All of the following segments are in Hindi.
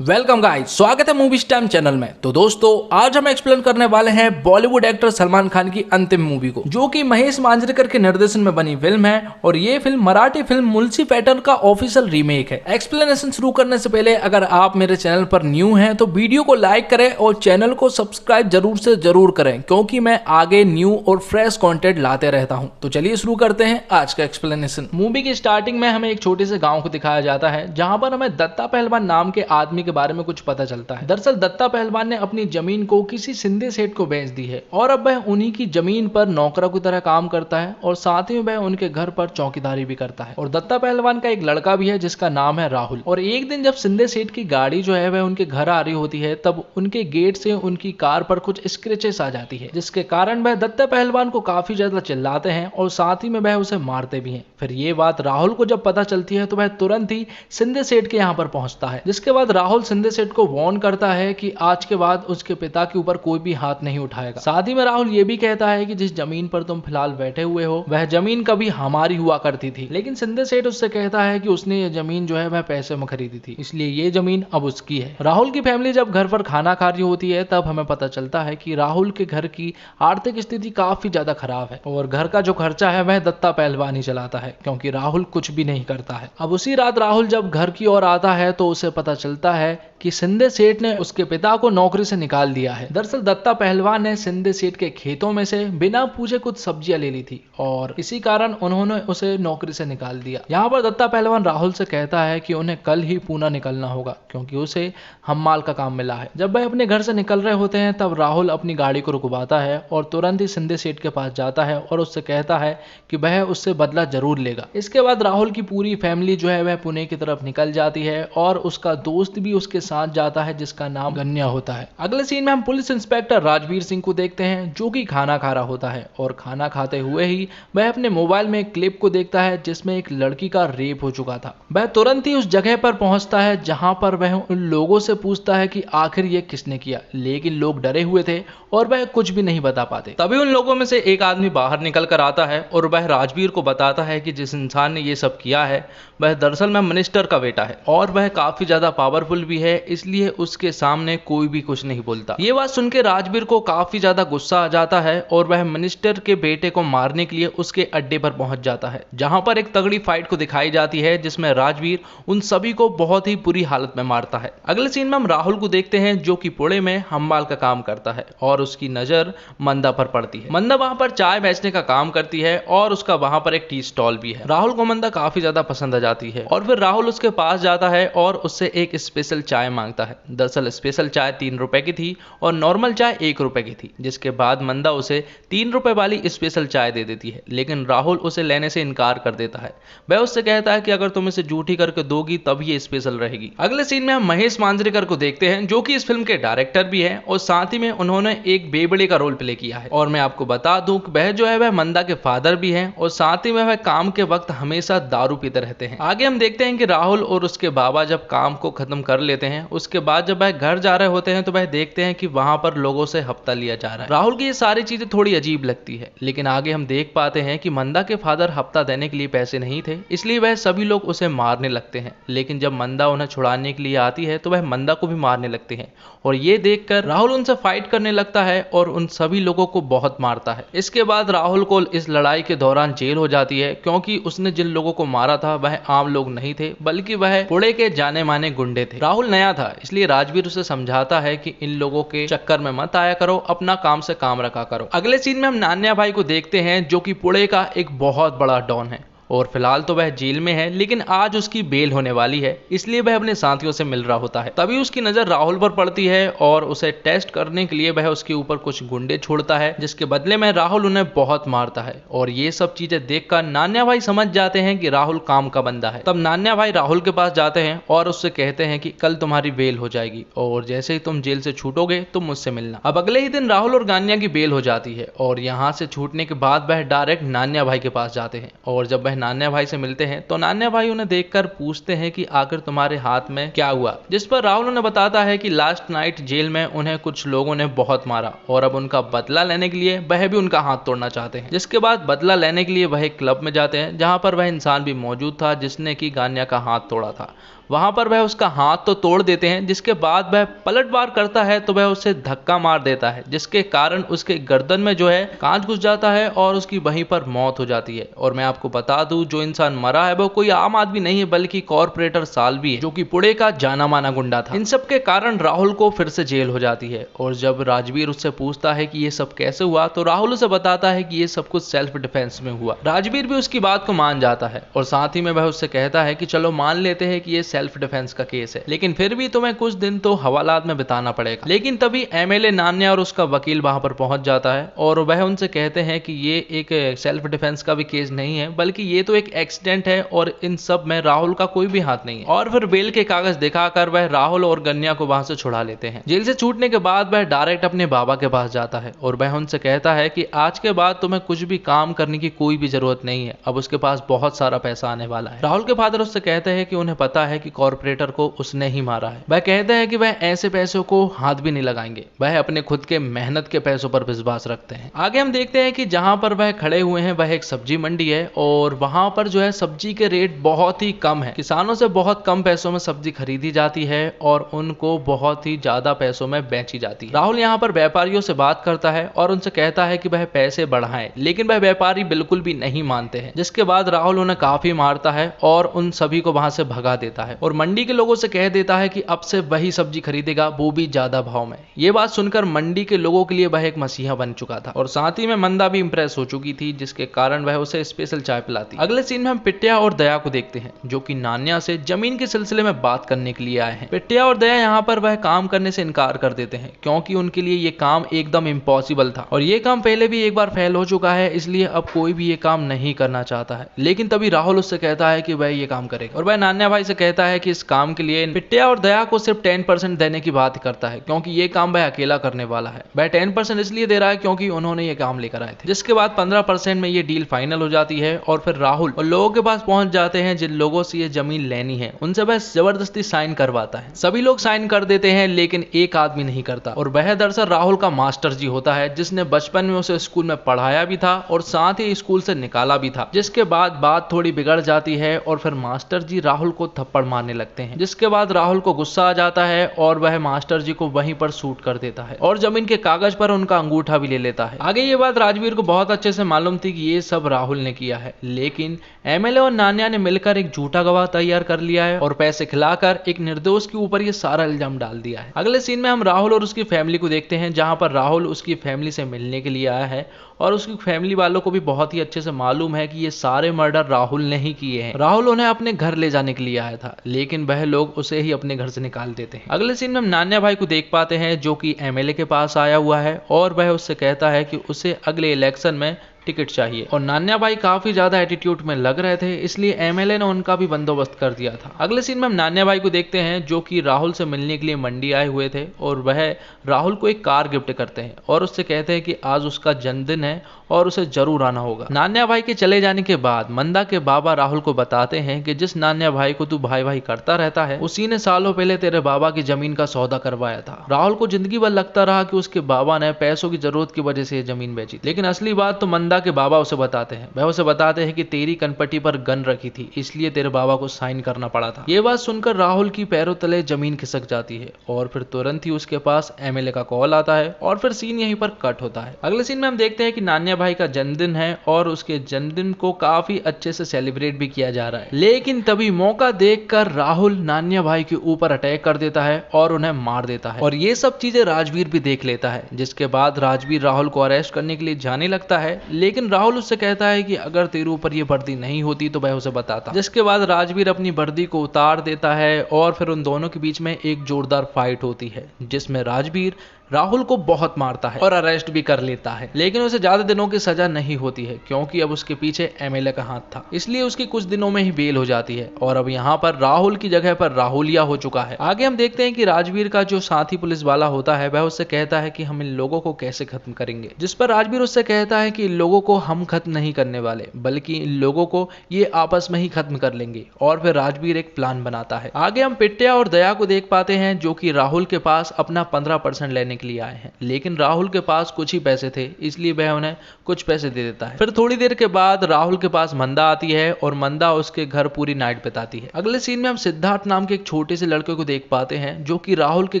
वेलकम गाइस, स्वागत है मूवीज टाइम चैनल में। तो दोस्तों, आज हम एक्सप्लेन करने वाले हैं बॉलीवुड एक्टर सलमान खान की अंतिम मूवी को, जो कि महेश मांजरेकर के निर्देशन में बनी फिल्म है और ये film Marathi film Munshi pattern का ऑफिशियल रीमेक है। एक्सप्लेनेशन शुरू करने से पहले अगर आप मेरे चैनल पर न्यू हैं तो वीडियो को लाइक करें और चैनल को सब्सक्राइब जरूर से जरूर करें, क्योंकि मैं आगे न्यू और फ्रेश कंटेंट लाते रहता हूं। तो चलिए शुरू करते हैं आज का एक्सप्लेनेशन। मूवी की स्टार्टिंग में हमें एक छोटे से गाँव को दिखाया जाता है, जहाँ पर हमें दत्ता पहलवान नाम के आदमी के बारे में कुछ पता चलता है। दरअसल दत्ता पहलवान ने अपनी जमीन को किसी सिंधे सेठ को बेच दी है और अब वह उन्हीं की जमीन पर नौकरों की तरह काम करता है और साथ ही वह उनके घर पर चौकीदारी भी करता है। और दत्ता पहलवान का एक लड़का भी है जिसका नाम है राहुल। और एक दिन जब सिंधे सेठ की गाड़ी जो है वह उनके घर आ रही होती है, तब उनके गेट से उनकी कार पर कुछ स्क्रैचेस आ जाती है, जिसके कारण वह दत्ता पहलवान को काफी ज्यादा चिल्लाते हैं और साथ ही में वह उसे मारते भी हैं। फिर ये बात राहुल को जब पता चलती है तो वह तुरंत ही सिंधे सेठ के यहाँ पर पहुंचता है, जिसके बाद राहुल सिंधे सेठ को वार्न करता है कि आज के बाद उसके पिता के ऊपर कोई भी हाथ नहीं उठाएगा। साथ ही में राहुल ये भी कहता है कि जिस जमीन पर तुम फिलहाल बैठे हुए हो वह जमीन कभी हमारी हुआ करती थी, लेकिन सिंधे सेठ उससे कहता है कि उसने ये जमीन जो है वह पैसे में खरीदी थी, इसलिए ये जमीन अब उसकी है। राहुल की फैमिली जब घर पर खाना खा रही होती है तब हमें पता चलता है कि राहुल के घर की आर्थिक स्थिति काफी ज्यादा खराब है और घर का जो खर्चा है वह दत्ता पहलवान ही चलाता है, क्योंकि राहुल कुछ भी नहीं करता है। अब उसी रात राहुल जब घर की ओर आता है तो उसे पता चलता है कि सिंधे सेठ ने उसके पिता को नौकरी से निकाल दिया है। दरअसल दत्ता पहलवान ने सिंधे सेठ के खेतों में से बिना पूछे कुछ सब्जियां ले ली थी और इसी कारण उन्होंने उसे नौकरी से निकाल दिया। यहाँ पर दत्ता पहलवान राहुल से कहता है कि उन्हें कल ही पूना निकलना होगा, क्योंकि उसे हम्माल का काम मिला है। जब वह अपने घर से निकल रहे होते हैं तब राहुल अपनी गाड़ी को रुकवाता है और तुरंत ही सिंधे सेठ के पास जाता है और उससे कहता है कि वह उससे बदला जरूर लेगा। इसके बाद राहुल की पूरी फैमिली जो है वह पुणे की तरफ निकल जाती है और उसका दोस्त भी उसके साथ जाता है, जिसका नाम गन्या होता है। अगले सीन में हम पुलिस इंस्पेक्टर राजवीर सिंह को देखते हैं, जो कि खाना खा रहा होता है और खाना खाते हुए ही वह अपने मोबाइल में एक क्लिप को देखता है जिसमें एक लड़की का रेप हो चुका था। वह तुरंत ही उस जगह पर पहुंचता है जहां पर वह उन लोगों से पूछता है कि आखिर ये किसने किया, लेकिन लोग डरे हुए थे और वह कुछ भी नहीं बता पाते। तभी उन लोगों में से एक आदमी बाहर निकल कर आता है और वह राजवीर को बताता है कि जिस इंसान ने ये सब किया है वह दरअसल में मिनिस्टर का बेटा है और वह काफी ज्यादा पावरफुल भी है, इसलिए उसके सामने कोई भी कुछ नहीं बोलता। ये बात सुन के राजवीर को काफी ज्यादा गुस्सा आ जाता है और वह मिनिस्टर के बेटे को मारने के लिए उसके अड्डे पर पहुंच जाता है, जहां पर एक तगड़ी फाइट को दिखाई जाती है जिसमें राजवीर उन सभी को बहुत ही बुरी हालत में मारता है। अगले सीन में हम राहुल को देखते हैं, जो कि पुणे में हम्माल का काम करता है और उसकी नजर मंदा पर पड़ती है। मंदा वहां पर चाय बेचने का काम करती है और उसका वहां पर एक टी स्टॉल भी है। राहुल को मंदा काफी ज्यादा पसंद आ जाती है और फिर राहुल उसके पास जाता है और उससे एक स्पेशल चाय मांगता है। दरअसल स्पेशल चाय 3 रुपए की थी और नॉर्मल चाय 1 रुपए की थी, जिसके बाद मंदा उसे 3 रुपए वाली स्पेशल चाय दे देती है, लेकिन राहुल उसे लेने से इनकार कर देता है। वह उससे कहता है कि अगर तुम इसे झूठी करके दोगी तब ये स्पेशल रहेगी। अगले सीन में हम महेश मांजरेकर को देखते हैं, जो कि इस फिल्म के डायरेक्टर भी हैं और साथ ही में उन्होंने एक बेबड़े का रोल प्ले किया है। और मैं आपको बता दूं कि वह जो है वह मंदा के फादर भी हैं और साथ ही में वह काम के वक्त हमेशा दारू पीते रहते हैं। आगे हम देखते हैं कि राहुल और उसके बाबा जब काम को खत्म कर लेते हैं, उसके बाद जब वह घर जा रहे होते हैं तो वह देखते हैं कि वहां पर लोगों से हफ्ता लिया जा रहा है। राहुल की ये सारी चीजें थोड़ी अजीब लगती है, लेकिन आगे हम देख पाते हैं कि मंदा के फादर हफ्ता देने के लिए पैसे नहीं थे, इसलिए वह सभी लोग उसे मारने लगते हैं। लेकिन जब मंदा उन्हें छुड़ाने के लिए आती है तो वह मंदा को भी मारने लगते हैं और ये देखकर राहुल उनसे फाइट करने लगता है और उन सभी लोगों को बहुत मारता है। इसके बाद राहुल को इस लड़ाई के दौरान जेल हो जाती है, क्योंकि उसने जिन लोगों को मारा था वह आम लोग नहीं थे, बल्कि वह पुणे के जाने माने गुंडे थे। राहुल नया था, इसलिए राजवीर उसे समझाता है कि इन लोगों के चक्कर में मत आया करो, अपना काम से काम रखा करो। अगले सीन में हम नान्या भाई को देखते हैं, जो कि पुणे का एक बहुत बड़ा डॉन है और फिलहाल तो वह जेल में है, लेकिन आज उसकी बेल होने वाली है, इसलिए वह अपने साथियों से मिल रहा होता है। तभी उसकी नजर राहुल पर पड़ती है और उसे टेस्ट करने के लिए वह उसके ऊपर कुछ गुंडे छोड़ता है, जिसके बदले में राहुल उन्हें बहुत मारता है। और ये सब चीजें देखकर नान्या भाई समझ जाते हैं कि राहुल काम का बंदा है। तब नान्या भाई राहुल के पास जाते हैं और उससे कहते हैं कि कल तुम्हारी बेल हो जाएगी और जैसे ही तुम जेल से छूटोगे तुम मुझसे मिलना। अब अगले ही दिन राहुल और गान्या की बेल हो जाती है और यहाँ से छूटने के बाद वह डायरेक्ट नान्या भाई के पास जाते हैं और जब वह नान्या भाई से मिलते हैं तो नान्या भाई उन्हें देखकर पूछते हैं कि आखिर तुम्हारे हाथ में क्या हुआ, जिस पर राहुल उन्हें बताता है कि लास्ट नाइट जेल में उन्हें कुछ लोगों ने बहुत मारा और अब उनका बदला लेने के लिए वह भी उनका हाथ तोड़ना चाहते हैं। जिसके बाद बदला लेने के लिए वह एक क्लब में जाते हैं जहां पर वह इंसान भी मौजूद था जिसने कि गान्या का हाथ तोड़ा था। वहां पर वह उसका हाथ तो तोड़ देते हैं, जिसके बाद वह पलटवार करता है तो वह उसे धक्का मार देता है जिसके कारण उसके गर्दन में जो है कांच घुस जाता है और उसकी वहीं पर मौत हो जाती है। और मैं आपको बता दूं जो इंसान मरा है वो कोई आम आदमी नहीं है बल्कि कॉर्पोरेटर साल्वी है जो कि पुणे का जाना माना गुंडा था। इन सब के कारण राहुल को फिर से जेल हो जाती है और जब राजवीर उससे पूछता है कि ये सब कैसे हुआ तो राहुल उसे बताता है कि ये सब कुछ सेल्फ डिफेंस में हुआ। राजवीर भी उसकी बात को मान जाता है और साथ ही में वह उससे कहता है कि चलो मान लेते हैं कि ये सेल्फ डिफेंस का केस है, लेकिन फिर भी तुम्हें कुछ दिन तो हवालात में बिताना पड़ेगा। लेकिन तभी एमएलए नान्या और उसका वकील वहां पर पहुंच जाता है और वह उनसे कहते हैं कि ये एक सेल्फ डिफेंस का भी केस नहीं है बल्कि ये तो एक एक्सीडेंट है और इन सब में राहुल का कोई भी हाथ नहीं है। और फिर बेल के कागज दिखाकर वह राहुल और गन्या को वहां से छुड़ा लेते हैं। जेल से छूटने के बाद वह डायरेक्ट अपने बाबा के पास जाता है और वह उनसे कहता है कि आज के बाद तुम्हें कुछ भी काम करने की कोई भी जरूरत नहीं है, अब उसके पास बहुत सारा पैसा आने वाला है। राहुल के फादर उससे कहते हैं कि उन्हें पता है कि कॉर्पोरेटर को उसने ही मारा है। वह कहते हैं कि वह ऐसे पैसों को हाथ भी नहीं लगाएंगे, वह अपने खुद के मेहनत के पैसों पर विश्वास रखते हैं। आगे हम देखते हैं कि जहां पर वह खड़े हुए हैं वह एक सब्जी मंडी है और वहां पर जो है सब्जी के रेट बहुत ही कम है। किसानों से बहुत कम पैसों में सब्जी खरीदी जाती है और उनको बहुत ही ज्यादा पैसों में बेची जाती है। राहुल यहाँ पर व्यापारियों से बात करता है और उनसे कहता है कि वह पैसे बढ़ाएं, लेकिन वह व्यापारी बिल्कुल भी नहीं मानते हैं। जिसके बाद राहुल उन्हें काफी मारता है और उन सभी को वहां से भगा देता है और मंडी के लोगों से कह देता है कि अब से वही सब्जी खरीदेगा, वो भी ज्यादा भाव में। ये बात सुनकर मंडी के लोगों के लिए वह एक मसीहा बन चुका था और साथ ही में मंदा भी इंप्रेस हो चुकी थी जिसके कारण वह उसे स्पेशल चाय पिलाती। अगले सीन में हम पिट्टिया और दया को देखते हैं जो कि नान्या से जमीन के सिलसिले में बात करने के लिए आए हैं। पिट्टिया और दया यहाँ पर वह काम करने से इनकार कर देते हैं क्योंकि उनके लिए ये काम एकदम इम्पॉसिबल था और ये काम पहले भी एक बार फेल हो चुका है, इसलिए अब कोई भी ये काम नहीं करना चाहता है। लेकिन तभी राहुल उससे कहता है कि वह ये काम करेगा और वह नान्या भाई से कहता है कि इस काम के लिए पिट्टिया और दया को सिर्फ 10% देने की बात करता है क्योंकि ये काम वह अकेला करने वाला है। वह 10% इसलिए दे रहा है क्योंकि उन्होंने ये काम लेकर आए थे। जिसके बाद 15% में ये डील फाइनल हो जाती है और फिर राहुल और लोगों के पास पहुंच जाते हैं जिन लोगों से ये जमीन लेनी है, उनसे वह जबरदस्ती साइन करवाता है। सभी लोग साइन कर देते हैं लेकिन एक आदमी नहीं करता और वह दरअसल राहुल का मास्टर जी होता है जिसने बचपन में उसे स्कूल में पढ़ाया भी था और साथ ही स्कूल से निकाला भी था। जिसके बाद बात थोड़ी बिगड़ जाती है और फिर मास्टर जी राहुल को थप्पड़ मारने लगते हैं। जिसके बाद राहुल को गुस्सा आ जाता है और वह मास्टर जी को वहीं पर शूट कर देता है और जमीन के कागज पर उनका अंगूठा भी ले लेता है। आगे ये बात राजवीर को बहुत अच्छे से मालूम थी कि ये सब राहुल ने किया है, लेकिन एमएलए और नान्या ने मिलकर एक झूठा गवाह तैयार कर लिया है और पैसे खिलाकर एक निर्दोष के ऊपर ये सारा इल्जाम डाल दिया है। अगले सीन में हम राहुल और उसकी फैमिली को देखते हैं जहां पर राहुल उसकी फैमिली से मिलने के लिए आया है और उसकी फैमिली वालों को भी बहुत ही अच्छे से मालूम है कि ये सारे मर्डर राहुल ने ही किए हैं। राहुल उन्हें अपने घर ले जाने के लिए आया था लेकिन वह लोग उसे ही अपने घर से निकाल देते हैं। अगले सीन में हम नान्या भाई को देख पाते हैं जो कि एमएलए के पास आया हुआ है और वह उससे कहता है कि उसे अगले इलेक्शन में टिकट चाहिए और नान्या भाई काफी ज्यादा एटीट्यूड में लग रहे थे, इसलिए एमएलए ने उनका भी बंदोबस्त कर दिया था। अगले सीन में हम नान्या भाई को देखते हैं जो कि राहुल से मिलने के लिए मंडी आए हुए थे और वह राहुल को एक कार गिफ्ट करते हैं और उससे कहते हैं कि आज उसका जन्मदिन है और उसे जरूर आना होगा। नान्या भाई के चले जाने के बाद मंदा के बाबा राहुल को बताते हैं कि जिस नान्या भाई को तू भाई भाई करता रहता है उसी ने सालों पहले तेरे बाबा की जमीन का सौदा करवाया था। राहुल को जिंदगी भर लगता रहा कि उसके बाबा ने पैसों की जरूरत की वजह से ये जमीन बेची, लेकिन असली बात तो मंदा के बाबा उसे बताते हैं। वह उसे बताते हैं कि तेरी कनपट्टी पर गन रखी थी इसलिए तेरे बाबा को साइन करना पड़ा था। ये बात सुनकर राहुल की पैरों तले जमीन खिसक जाती है और फिर तुरंत ही उसके पास एमएलए का कॉल आता है और फिर सीन यहीं पर कट होता है। अगले सीन में हम देखते हैं कि नान्या भाई का जन्मदिन है और उसके जन्मदिन को काफी अच्छे से सेलिब्रेट भी किया जा रहा है, लेकिन तभी मौका देखकर राहुल नान्या भाई के ऊपर अटैक कर देता है और उन्हें मार देता है और ये सब चीजें राजवीर भी देख लेता है। जिसके बाद राजवीर राहुल को अरेस्ट करने के लिए जाने लगता है, लेकिन राहुल उससे कहता है कि अगर तेरे ऊपर ये वर्दी नहीं होती तो वह उसे बताता। जिसके बाद राजवीर अपनी वर्दी को उतार देता है और फिर उन दोनों के बीच में एक जोरदार फाइट होती है जिसमें राजवीर राहुल को बहुत मारता है और अरेस्ट भी कर लेता है, लेकिन उसे ज्यादा दिनों की सजा नहीं होती है क्योंकि अब उसके पीछे एमएलए का हाथ था, इसलिए उसकी कुछ दिनों में ही बेल हो जाती है और अब यहाँ पर राहुल की जगह पर राहुलिया हो चुका है। आगे हम देखते हैं कि राजवीर का जो साथी पुलिस वाला होता है वह उससे कहता है कि हम इन लोगों को कैसे खत्म करेंगे, जिस पर राजवीर उससे कहता है कि इन लोगों को हम खत्म नहीं करने वाले बल्कि इन लोगों को ये आपस में ही खत्म कर लेंगे। और फिर राजवीर एक प्लान बनाता है। आगे हम पिट्या और दया को देख पाते हैं जो कि राहुल के पास अपना 15% लेने के लिए आए हैं, लेकिन राहुल के पास कुछ ही पैसे थे इसलिए वह उन्हें कुछ पैसे दे देता है। फिर थोड़ी देर के बाद राहुल के पास मंदा आती है और मंदा उसके घर पूरी नाइट बिताती है। अगले सीन में हम सिद्धार्थ नाम के एक छोटे से लड़के को देख पाते हैं जो कि राहुल के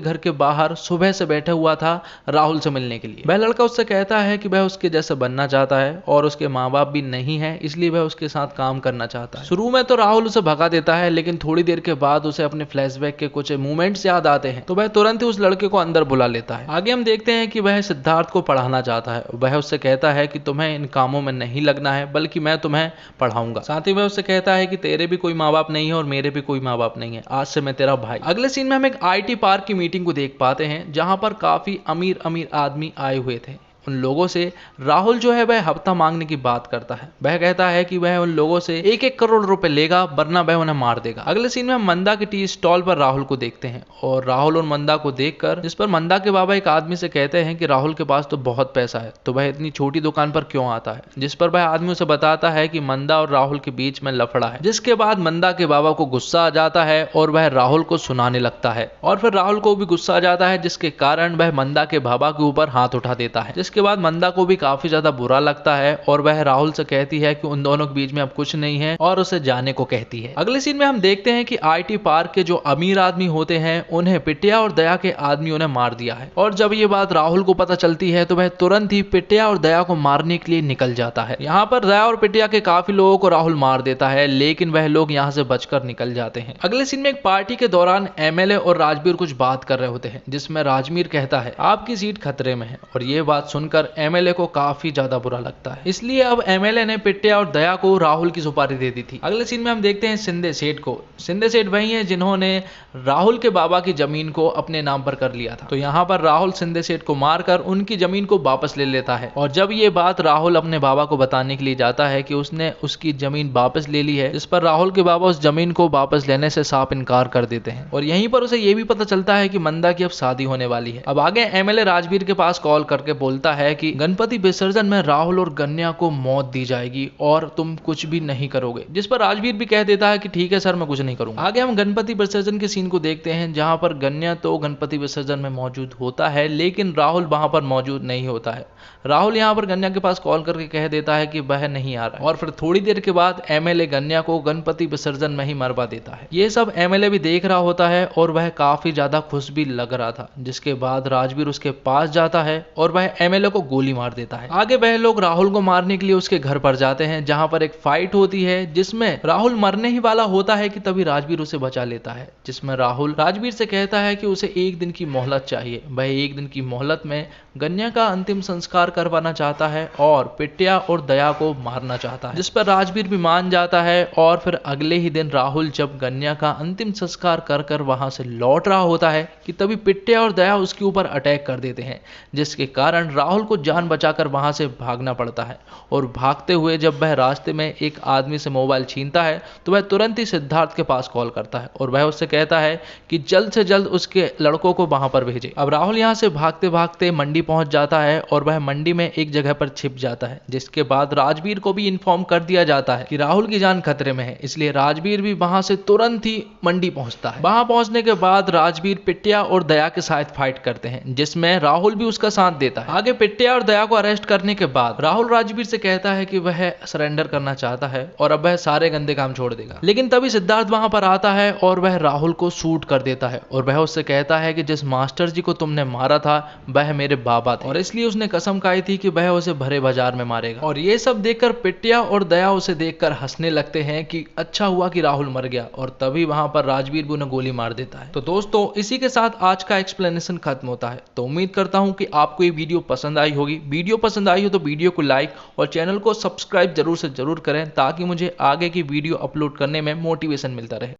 घर के बाहर सुबह से बैठा हुआ था राहुल से मिलने के लिए। वह लड़का उससे कहता है कि वह उसके जैसा बनना चाहता है और उसके माँ बाप भी नहीं है इसलिए वह उसके साथ काम करना चाहता है। शुरू में तो राहुल उसे भगा देता है, लेकिन थोड़ी देर के बाद उसे अपने फ्लैशबैक के कुछ मूवमेंट्स याद आते हैं तो वह तुरंत ही उस लड़के को अंदर बुला लेता है। आगे हम देखते हैं कि वह सिद्धार्थ को पढ़ाना चाहता है। वह उससे कहता है कि तुम्हें इन कामों में नहीं लगना है बल्कि मैं तुम्हें पढ़ाऊंगा। साथ ही वह उससे कहता है कि तेरे भी कोई माँ बाप नहीं है और मेरे भी कोई माँ बाप नहीं है, आज से मैं तेरा भाई। अगले सीन में हम एक IT पार्क की मीटिंग को देख पाते हैं जहां पर काफी अमीर अमीर आदमी आए हुए थे। उन लोगों से राहुल जो है वह हफ्ता मांगने की बात करता है। वह कहता है कि वह उन लोगों से 1-1 करोड़ रुपए लेगा वरना वह उन्हें मार देगा। अगले सीन में हम मंदा के टी स्टॉल पर राहुल को देखते हैं और राहुल और मंदा को देखकर जिस पर मंदा के बाबा एक आदमी से कहते हैं कि राहुल के पास तो बहुत पैसा है तो वह इतनी छोटी दुकान पर क्यों आता है, जिस पर वह आदमी उसे बताता है कि मंदा और राहुल के बीच में लफड़ा है। जिसके बाद मंदा के बाबा को गुस्सा आ जाता है और वह राहुल को सुनाने लगता है और फिर राहुल को भी गुस्सा आ जाता है जिसके कारण वह मंदा के बाबा के ऊपर हाथ उठा देता है। जिसके बाद मंदा को भी काफी ज्यादा बुरा लगता है और वह राहुल से कहती है कि उन दोनों के बीच में अब कुछ नहीं है और उसे जाने को कहती है। अगले सीन में हम देखते हैं कि IT पार्क के जो अमीर आदमी होते हैं उन्हें पिट्या और दया के आदमियों ने मार दिया है और जब ये बात राहुल को पता चलती है तो वह तुरंत ही पिट्या और दया को मारने के लिए निकल जाता है। यहाँ पर दया और पिट्या के काफी लोगों को राहुल मार देता है, लेकिन वह लोग यहाँ से बचकर निकल जाते हैं। अगले सीन में एक पार्टी के दौरान MLA और राजवीर कुछ बात कर रहे होते हैं जिसमें राजवीर कहता है आपकी सीट खतरे में है और ये बात सुनकर MLA को काफी ज्यादा बुरा लगता है, इसलिए अब MLA ने पिट्या और दया को राहुल की सुपारी दे दी थी। अगले सीन में हम देखते हैं शिंदे सेठ को। शिंदे सेठ वही है जिन्होंने राहुल के बाबा की जमीन को अपने नाम पर कर लिया था। तो यहाँ पर राहुल शिंदे सेठ को मारकर उनकी जमीन को वापस ले लेता है और जब ये बात राहुल अपने बाबा को बताने के लिए जाता है कि उसने उसकी जमीन वापस ले ली है, जिस पर राहुल के बाबा उस जमीन को वापस लेने से साफ इनकार कर देते हैं और यहीं पर उसे ये भी पता चलता है कि मंदा की अब शादी होने वाली है। अब आगे MLA राजवीर के पास कॉल करके बोलता है कि गणपति विसर्जन में राहुल और गन्या को मौत दी जाएगी और तुम कुछ भी नहीं करोगे, जिस पर राजवीर भी कह देता है कि ठीक है सर मैं कुछ नहीं करूंगा। आगे हम गणपति विसर्जन के सीन को देखते हैं जहां पर गन्या तो गणपति विसर्जन में मौजूद होता है लेकिन राहुल वहां पर मौजूद नहीं होता है। राहुल यहां पर गन्या के पास कॉल करके कह देता है कि वह नहीं आ रहा है और फिर थोड़ी देर के बाद MLA गन्या को गणपति विसर्जन में ही मरवा देता है। ये सब MLA भी देख रहा होता है और वह काफी ज्यादा खुश भी लग रहा था। जिसके बाद राजवीर उसके पास जाता है और वह MLA को गोली मार देता है। आगे वह लोग राहुल को मारने के लिए उसके घर पर जाते हैं जहां पर एक फाइट होती है जिसमें राहुल मरने ही वाला होता है कि तभी राजवीर उसे बचा लेता है। जिसमें राहुल राजवीर से कहता है कि उसे 1 दिन की मोहलत चाहिए। वह 1 दिन की मोहलत में गन्या का अंतिम संस्कार करवाना चाहता है और पिट्या और दया को मारना चाहता है, जिस पर राजवीर भी मान जाता है। और फिर अगले ही दिन राहुल जब गन्या का अंतिम संस्कार कर वहां से लौट रहा होता है कि तभी पिट्या और दया उसके ऊपर अटैक कर देते हैं, जिसके कारण राहुल को जान बचाकर वहां से भागना पड़ता है। और भागते हुए जब वह रास्ते में एक आदमी से मोबाइल छीनता है तो वह तुरंत ही सिद्धार्थ के पास कॉल करता है और वह उससे कहता है कि जल्द से जल्द उसके लड़कों को वहां पर भेजे। अब राहुल यहां से भागते भागते मंडी पहुंच जाता है और वह मंडी में एक जगह पर छिप जाता है। जिसके बाद राजवीर को भी इन्फॉर्म कर दिया जाता है कि राहुल की जान खतरे में है, इसलिए राजवीर भी वहां से तुरंत ही मंडी पहुंचता है। वहां पहुंचने के बाद राजवीर पिट्या और दया के साथ फाइट करते हैं जिसमें राहुल भी उसका साथ देता है। आगे पिट्या और दया को अरेस्ट करने के बाद राहुल राजवीर से कहता है कि वह सरेंडर करना चाहता है और अब वह सारे गंदे काम छोड़ देगा। लेकिन तभी सिद्धार्थ वहां पर आता है और वह राहुल को शूट कर देता है और वह उससे कहता है कि जिस मास्टर जी को तुमने मारा था वह मेरे बाबा थे और इसलिए उसने कसम खाई थी कि वह उसे भरे बाजार में मारेगा। और ये सब देखकर पिट्या और दया उसे देखकर हंसने लगते हैं कि अच्छा हुआ कि राहुल मर गया और तभी वहां पर राजवीर भी उन्हें गोली मार देता है। तो दोस्तों इसी के साथ आज का एक्सप्लेनेशन खत्म होता है। तो उम्मीद करता हूं कि आपको ये वीडियो पसंद आई होगी। वीडियो पसंद आई हो तो वीडियो को लाइक और चैनल को सब्सक्राइब जरूर से जरूर करें ताकि मुझे आगे की वीडियो अपलोड करने में मोटिवेशन मिलता रहे।